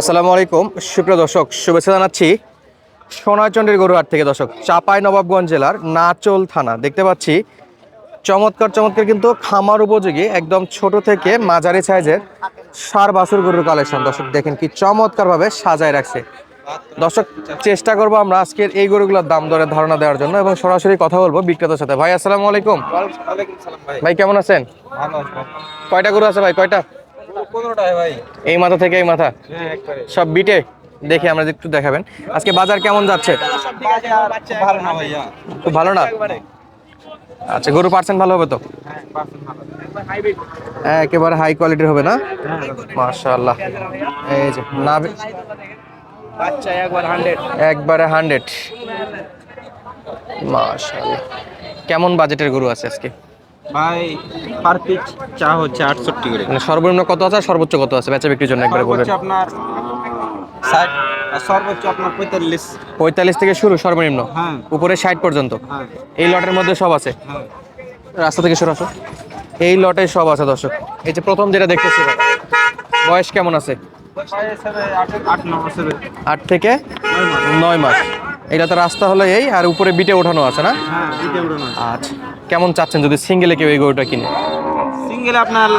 আসসালামু আলাইকুম সুপ্রিয় দর্শক, শুভেচ্ছা জানাচ্ছি সোনারচন্ডীর গরুহাট থেকে। দর্শক, চাঁপাইনবাবগঞ্জ জেলার নাচোল থানা দেখতে পাচ্ছি চমৎকার চমৎকার কিন্তু খামার উপযোগী একদম ছোট থেকে মাঝারি সাইজের ষাঁড় বাছুর গরুর কালেকশন। দর্শক দেখেন কি চমৎকার ভাবে সাজায় রাখছে। দর্শক, চেষ্টা করবো আমরা আজকের এই গরুগুলোর দাম দরের ধারণা দেওয়ার জন্য এবং সরাসরি কথা বলবো বিক্রেতার সাথে। ভাই আসসালামু আলাইকুম। ভাই কেমন আছেন? কয়টা গরু আছে ভাই? কয়টা? 15টা ভাই। এই মাথা থেকে এই মাথা হ্যাঁ, একবারে সব বিটে দেখি আমরা একটু দেখাবেন। আজকে বাজার কেমন যাচ্ছে? খুব ভালো না ভাইয়া। খুব ভালো না? আচ্ছা, গরু পার্সেন্ট ভালো হবে তো? হ্যাঁ, পার্সেন্ট ভালো। একেবারে হাই কোয়ালিটির হবে না? মাশাআল্লাহ। এই যে নাভি বাচ্চা একবার 100। একবারে 100। মাশাআল্লাহ। কেমন বাজেটের গরু আছে আজকে? ভাই পার পিস চা হচ্ছে 68 করে। মানে সর্বনিম্ন কত আছে আর সর্বোচ্চ কত আছে বেচা বিক্রির জন্য একবারে বলবেন। হচ্ছে আপনার 60 আর সর্বোচ্চ আপনার 45। 45 থেকে শুরু সর্বনিম্ন, হ্যাঁ। উপরে 60 পর্যন্ত। হ্যাঁ, এই লটের মধ্যে সব আছে? হ্যাঁ। রাস্তা থেকে সরে আসো। এই লটে সব আছে দর্শক। এই যে প্রথম যেটা দেখতেছি ভাই, বয়স কেমন আছে? ভাই এসবে 8 9 বছরের। 8 থেকে 9 মাস। এটা তো রাস্তা হলো এই, আর উপরে বিটে ওঠানো আছে না? হ্যাঁ, দিতে উড়ানো। আচ্ছা, কেমন চাচ্ছেন যদি সিঙ্গেলে কেউ এই গরুটা কিনে? সিঙ্গেল আপনার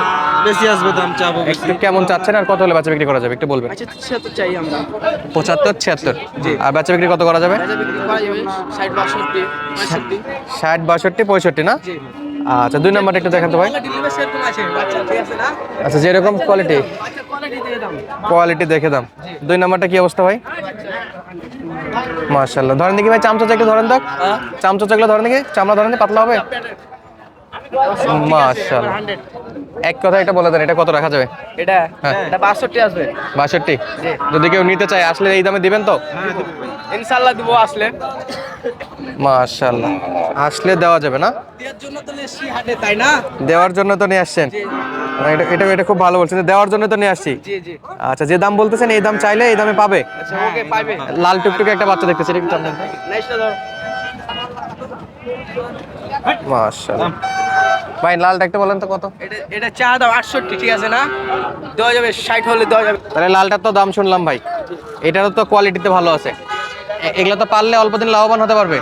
বেশি আসবে দাম চাবো বেশি। একটু কেমন চাচ্ছেন আর কত হলে বেচা বিক্রি করা যাবে একটু বলবেন। আচ্ছা, 76 চাই আমরা। 75 76। আর বেচা বিক্রি কত করা যাবে? বাজার বিক্রি করা যাবে 60 62 65। 60 62 65 না? জি। আচ্ছা, 2 নাম্বারটা একটু দেখান তো ভাই। ডেলিভারি সেরকম আছে বাচ্চা, ঠিক আছে না? আচ্ছা, যেরকম কোয়ালিটি বাচ্চা কোয়ালিটি দিয়ে দাম। কোয়ালিটি দেখে দাম। 2 নাম্বারটা কি অবস্থা ভাই? মাশাআল্লাহ। ধরেন দেখি ভাই, চামচা একটু ধরেন তো। চামচা চাকলা ধরেন দেখি, চামড়া ধরেন দেখি, পাতলা হবে। মাশাআল্লাহ। এক কথা এটা বলে দেন, এটা কত রাখা যাবে? এটা হ্যাঁ। এটা 62 আসবে। 62? যদি কেউ নিতে চায় আসলে এই দামে দিবেন তো? ইনশাআল্লাহ দিব আসলে। মাশাআল্লাহ, আসলে দেওয়া যাবে না? দেওয়ার জন্য তো এসছি হাটে, তাই না? দেওয়ার জন্য তো নিয়ে আসছেন। এটা এটা এটা খুব ভালো বলছেন, দেওয়ার জন্য তো নিয়ে আসছি। জি জি। আচ্ছা, যে দাম বলতেছেন এই দাম চাইলে এই দামে পাবে। আচ্ছা, ওকে পাইবে। লাল টুকটুকে একটা বাচ্চা দেখতেছি, এটা একটু টান দেন। নাইসটা ধর। মাশাআল্লাহ। ভাই লালটা একটা বলেন তো কত? এটা এটা চা দাও 68, ঠিক আছে না? দেওয়া যাবে 60 হলে দেওয়া যাবে। তাহলে লালটার তো দাম শুনলাম ভাই, এটারও তো কোয়ালিটিতে ভালো আছে। এগুলো তো পারলে অল্প দিন লাভবান হতে পারবে।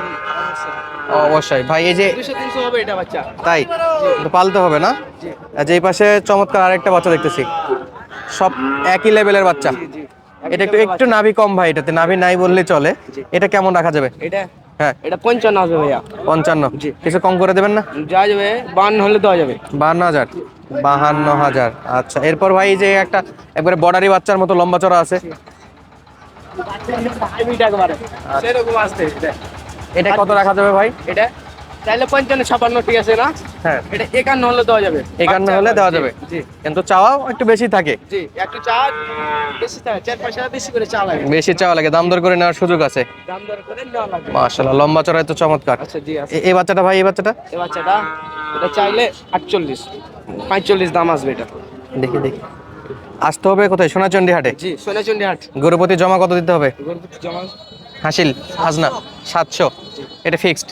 অবশ্যই ভাই। এই যে 200 300 হবে এটা বাচ্চা। তাই তো পালতে হবে না? যে এই পাশে চমৎকার আরেকটা বাচ্চা দেখতেছি, সব একই লেভেলের বাচ্চা। জি। এটা একটু একটু নাভি কম ভাই, এটাতে নাভি নাই বললে চলে। এটা কেমন রাখা যাবে? এটা হ্যাঁ, এটা 55 আসবে ভাইয়া। 55? জি। কিছু কম করে দেবেন না? যা যাবে 52 হলে দেওয়া যাবে। 52,000? 52,000। আচ্ছা, এরপর ভাই এই যে একটা একবারে বর্ডারি বাচ্চার মতো লম্বা চড়া আছে, হাইব্রিড একবারে সেরকম আসছে এটা। এটা কত রাখা যাবে ভাই? এটা চাইলে 55 56, ঠিক আছে না? হ্যাঁ, এটা 51 হলে দেওয়া যাবে। 51 হলে দেওয়া যাবে। জি কিন্তু চাওয়াও একটু বেশি থাকে। জি। একটু চা বেশি থাকে, 4 পয়সা বেশি করে চা লাগে। বেশি চাওয়া লাগে, দাম দর করে নেওয়ার সুযোগ আছে। দাম দর করে নেওয়া লাগবে। মাশাআল্লাহ, লম্বা চড়াই তো চমৎকার। আচ্ছা জি আছে। এই বাচ্চাটা ভাই, এই বাচ্চাটা এই বাচ্চাটা এটা চাইলে 48 45 দাম আসবে এটা। দেখি দেখি। আসতে হবে কোথায়? সোনাচন্ডী হাটে। জি, সোনাচন্ডী হাট। গরুপতি জমা কত দিতে হবে? গরুপতি জমা হাসিল হাজনা 700? এটা ফিক্সড?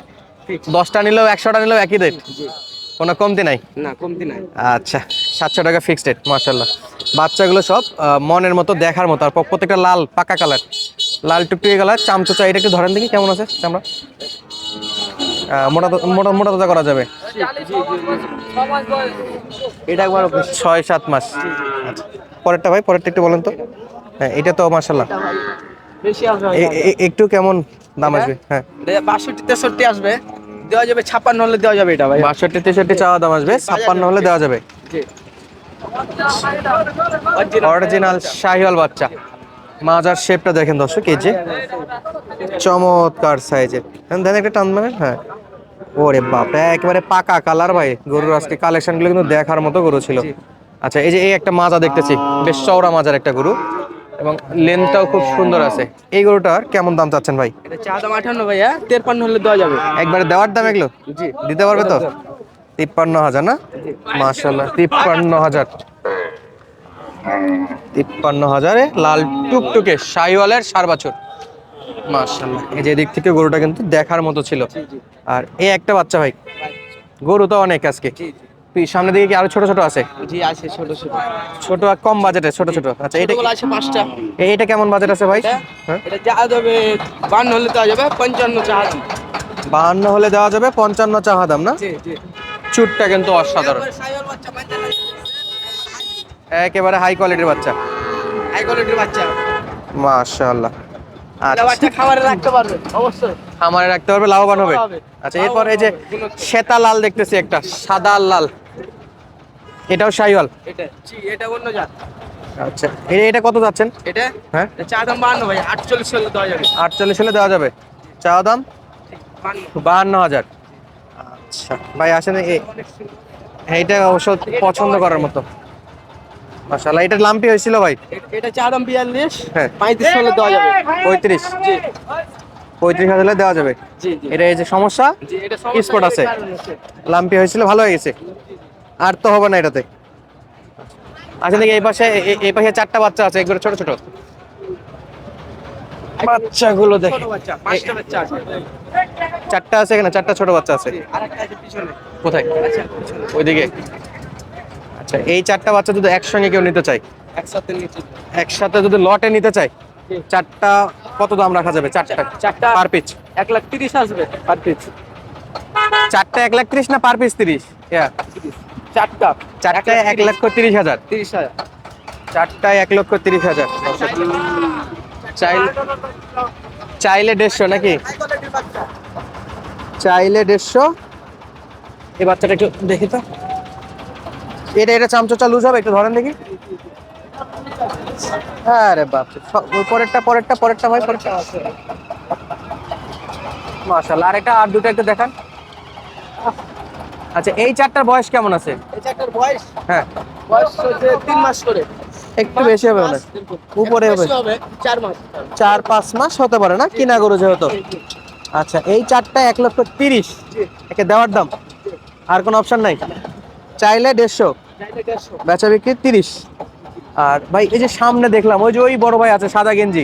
ফিক্স। 10টা নিলেও 100টা নিলেও একই রেট, জি। কোনো কমতি নাই? না, কমতি নাই। আচ্ছা, 700 টাকা ফিক্সড রেট। মাশাআল্লাহ, বাচ্চাগুলো সব মনের মতো, দেখার মতো, আর প্রত্যেকটা লাল পাকা কালার, লাল টুকটুকে কালার। চামচোচা এটা একটু ধরেন দেখি কেমন আছে চামড়া। মোটা মোটা মোটা তাজা করা যাবে। এটা একবার 6 7 মাস। আচ্ছা, পরেরটা ভাই, পরেরটা একটু বলেন তো। হ্যাঁ, এটা তো মাশাআল্লাহ বেশি আসবে। একটু কেমন দাম আসবে? হ্যাঁ, 62 63 আসবে, দেওয়া যাবে 56 হলে দেওয়া যাবে এটা ভাই। 62 63 চাওয়া দাম আসবে, 56 হলে দেওয়া যাবে। জি। অরিজিনাল শাহিওয়াল বাচ্চা। মাজার শেপটা দেখেন দর্শক, এই যে চমৎকার সাইজের। দেন একটা টান মানে। হ্যাঁ, ওরে বাপরে, একেবারে পাকা কালার ভাই। গরুর আজকে কালেকশনগুলো কিন্তু দেখার মতো গরু ছিল। আচ্ছা, এই যে এই একটা মাজা দেখতেছি, বেশ চওড়া মাজার একটা গরু এবং লেন্থটাও খুব সুন্দর আছে। এই গরুটার কেমন দাম চাচ্ছেন ভাই? এটা চা দাম 58 ভাইয়া, 53 হলে দেওয়া যাবে। একবারে দেওয়ার দাম এগুলো? জি। দিতে পারবে তো? 53,000 না? মাশাআল্লাহ, 53,000। 53,000-এ লাল টুকটুকে শাহিওয়ালের ষাঁড় বাছুর। মাশাআল্লাহ, এই যে দিক থেকে গরুটা কিন্তু দেখার মতো ছিল। আর এই একটা বাচ্চা ভাই, গরু তো অনেক আজকে। জি। সামনে দিকে কি আরো ছোট ছোট আছে? জি আছে ছোট ছোট। ছোট আর কম বাজেটে ছোট ছোট। আচ্ছা এটা ছোটগুলো আছে 5টা। এটা কেমন বাজেট আছে ভাই? হ্যাঁ এটা যা যাবে 52 হলে দেওয়া যাবে, 55 চা দাম। 52 হলে দেওয়া যাবে, 55 চাওয়া দাম না? জি জি। চুটটা কিন্তু অসাধারণ, সাইওয়াল বাচ্চা বাচ্চা একেবারে হাই কোয়ালিটির বাচ্চা। হাই কোয়ালিটির বাচ্চা। মাশাআল্লাহ। এটা আচ্ছা বাচ্চা খাবারে রাখতে পারবে অবশ্যই। খামারে রাখতে পারবে, লাভবান হবে। হবে। আচ্ছা এরপর এই যে শ্বেতা লাল দেখতেছি একটা, সাদা আর লাল, এটাও শাহিওয়াল। এটা জি এটা অন্য জাত। আচ্ছা এটা কত যাচ্ছেন? এটা হ্যাঁ এটা চা দাম 52 ভাই, 48 হলে দেওয়া যাবে। 48 হলে দেওয়া যাবে, চাওয়া দাম 52। 52,000। আচ্ছা ভাই আসেন, এইটা অবশ্য পছন্দ করার মতো। মাশাআল্লাহ, এটা লাম্পি হয়েছিল ভাই। এটা চা দাম 42, হ্যাঁ 35 হলে দেওয়া যাবে। 35, জি 35,000 হলে দেওয়া যাবে। জি জি। এটা এই যে সমস্যা, জি এটা স্পট আছে, লাম্পি হয়েছিল, ভালো হয়ে গেছে, আর তো হবে না এটাতে। আচ্ছা দেখি এই পাশে 4টা বাচ্চা আছে, একবারে ছোট ছোট বাচ্চাগুলো দেখে। ছোট বাচ্চা 5টা বাচ্চা আছে। 4টা আছে এখানে, 4টা ছোট বাচ্চা আছে। জি আরেকটা আছে পিছনে। কোথায়? আচ্ছা পিছনে ওইদিকে। আচ্ছা এই 4টা বাচ্চা যদি একসঙ্গে কেউ নিতে চায়, একসাথে নিচে। একসাথে যদি লটে নিতে চায়, জি। 4টা কত দাম রাখা যাবে? 4টা 4টা পার পিচ? 1,30,000 আসবে পার পিস। 4টা 1,30,000 না পার পিস 30? 4টা 4টা 1,30,000। 30,000। 4টায় 1,30,000। চাইলে 150 নাকি? চাইলে 150। এই বাচ্চাটা একটু দেখি তো, এটা চামচা লুজ হবে, একটু ধরেন দেখি। আরে বাপ রে, ওই পরেরটা ভাই, পরেরটা। মাশাআল্লাহ, আর দুটো একটু দেখান। আচ্ছা এই 4টার বয়স কেমন আছে? এই চারটার বয়স হ্যাঁ হচ্ছে 3 মাস করে। একটু বেশি হবে মনে হয়, উপরে হবে। 4 মাস। 4-5 মাস হতে পারে না, কিনা গরু যেহেতু। আচ্ছা এই 4টা 1,30,000 একে দেওয়ার দাম, আর কোনো অপশন নাই? চাইলে 150, বেচা বিক্রি 30। আর ভাই এই যে সামনে দেখলাম ওই যে ওই বড় ভাই আছে সাদা গেঞ্জি,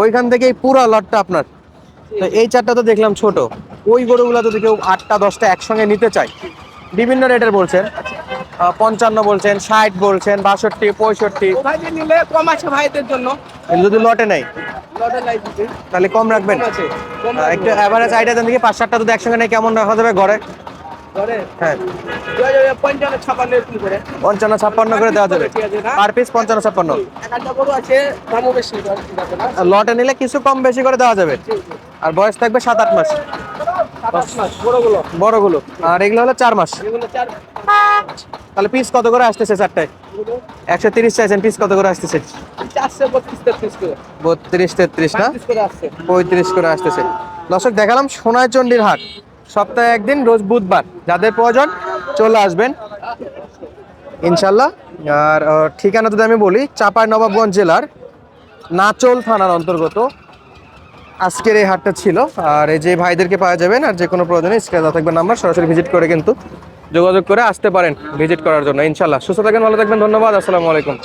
ওইখান থেকে এই পুরো লটটা আপনার। তো এই 4টা তো দেখলাম ছোট, ওই গরুগুলো যদি কেউ 8টা 10টা একসঙ্গে নিতে চায়, বিভিন্ন রেটের বলছেন, 55 বলছেন, 60 বলছেন, 62, 65। ও ভাই নিলে কম আছে ভাইদের জন্য। যদি লটে নেই লটের লাইফ দিতে তাহলে কম রাখবেন? কম আছে। কম একটু অ্যাভারেজ আইডিয়া দেন দেখি, 5-7টা যদি একসঙ্গে নেই কেমন রাখা যাবে ঘরে? করে হ্যাঁ 55-56 এরকম করে। 55-56 করে দেওয়া যাবে, পার পিস 55-56। একটা গরু আছে দামও বেশি আর লটে নিলে কিছু কম বেশি করে দেওয়া যাবে, আর বয়স থাকবে 7-8 মাস 7-8 মাস বড়গুলো। বড়গুলো, আর এগুলো হলো 4 মাস। এগুলো 4 তাহলে পিস কত করে আসতেছে 4টায়? 130 চাইছেন, পিস কত করে আসতেছে? আসছে 32-33 করে। 32-33 না, 35 করে আসছে। 35 করে আসতেছে। দর্শক দেখালাম সোনাইচন্ডির হাট, সপ্তাহে একদিন, রোজ বুধবার। যাদের প্রয়োজন চলে আসবেন ইনশাল্লাহ। আর ঠিকানা যদি আমি বলি, চাঁপাইনবাবগঞ্জ জেলার নাচোল থানার অন্তর্গত আজকের এই হাটটা ছিল। আর এই যে ভাইদেরকে পাওয়া যাবেন, আর যে কোনো প্রয়োজনে স্ক্রিনে দেওয়া থাকবে নাম্বার, সরাসরি ভিজিট করে কিন্তু যোগাযোগ করে আসতে পারেন ভিজিট করার জন্য ইনশাল্লাহ। সুস্থ থাকবেন, ভালো থাকবেন, ধন্যবাদ, আসসালামু আলাইকুম।